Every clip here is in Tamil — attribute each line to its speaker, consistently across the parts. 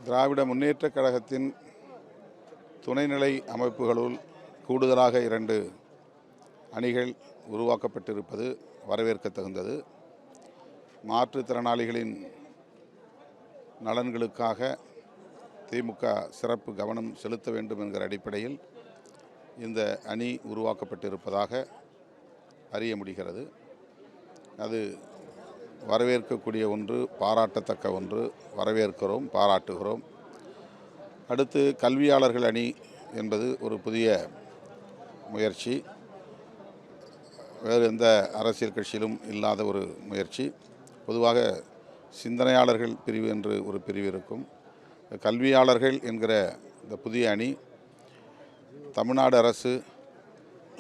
Speaker 1: திராவிட முன்னேற்றக் கழகத்தின் துணைநிலை அமைப்புகளுள் கூடுதலாக 2 அணிகள் உருவாக்கப்பட்டிருப்பது வரவேற்கத் தகுந்தது. மாற்றுத்திறனாளிகளின் நலன்களுக்காக திமுக சிறப்பு கவனம் செலுத்த வேண்டும் என்கிற அடிப்படையில் இந்த அணி உருவாக்கப்பட்டிருப்பதாக அறிய முடிகிறது. அது வரவேற்கக்கூடிய ஒன்று, பாராட்டத்தக்க ஒன்று. வரவேற்கிறோம், பாராட்டுகிறோம். அடுத்து கல்வியாளர்கள் அணி என்பது ஒரு புதிய முயற்சி. வேறு எந்த அரசியல் கட்சியிலும் இல்லாத ஒரு முயற்சி. பொதுவாக சிந்தனையாளர்கள் பிரிவு என்று ஒரு பிரிவு இருக்கும். கல்வியாளர்கள் என்கிற இந்த புதிய அணி தமிழ்நாடு அரசு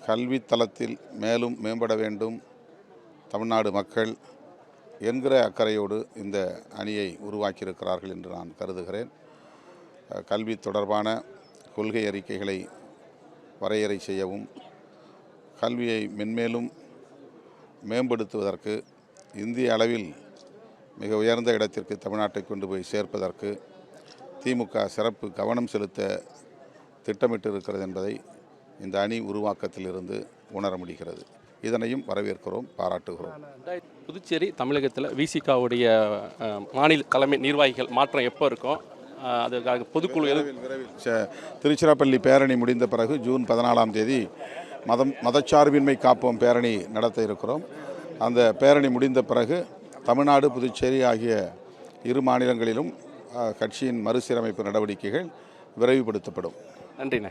Speaker 1: கல்வி தளத்தில் மேலும் மேம்பட வேண்டும், தமிழ்நாடு மக்கள் என்கிற அக்கறையோடு இந்த அணியை உருவாக்கியிருக்கிறார்கள் என்று நான் கருதுகிறேன். கல்வி தொடர்பான கொள்கை அறிக்கைகளை வரையறை செய்யவும், கல்வியை மென்மேலும் மேம்படுத்துவதற்கு, இந்திய அளவில் மிக உயர்ந்த இடத்திற்கு தமிழ்நாட்டை கொண்டு போய் சேர்ப்பதற்கு திமுக சிறப்பு கவனம் செலுத்த திட்டமிட்டு இருக்கிறது என்பதை இந்த அணி உருவாக்கத்திலிருந்து உணர முடிகிறது. இதனையும் வரவேற்கிறோம், பாராட்டுகிறோம்.
Speaker 2: புதுச்சேரி தமிழகத்தில் விசிகாவுடைய மாநில தலைமை நிர்வாகிகள் மாற்றம் எப்போ இருக்கும்? அதுக்காக பொதுக்குழு
Speaker 1: விரைவில் திருச்சிராப்பள்ளி பேரணி முடிந்த பிறகு ஜூன் 14ஆம் தேதி மதச்சார்பின்மை காப்போம் பேரணி நடத்த இருக்கிறோம். அந்த பேரணி முடிந்த பிறகு தமிழ்நாடு, புதுச்சேரி ஆகிய 2 மாநிலங்களிலும் கட்சியின் மறுசீரமைப்பு நடவடிக்கைகள் விரைவுபடுத்தப்படும்.
Speaker 2: நன்றிண்ணே.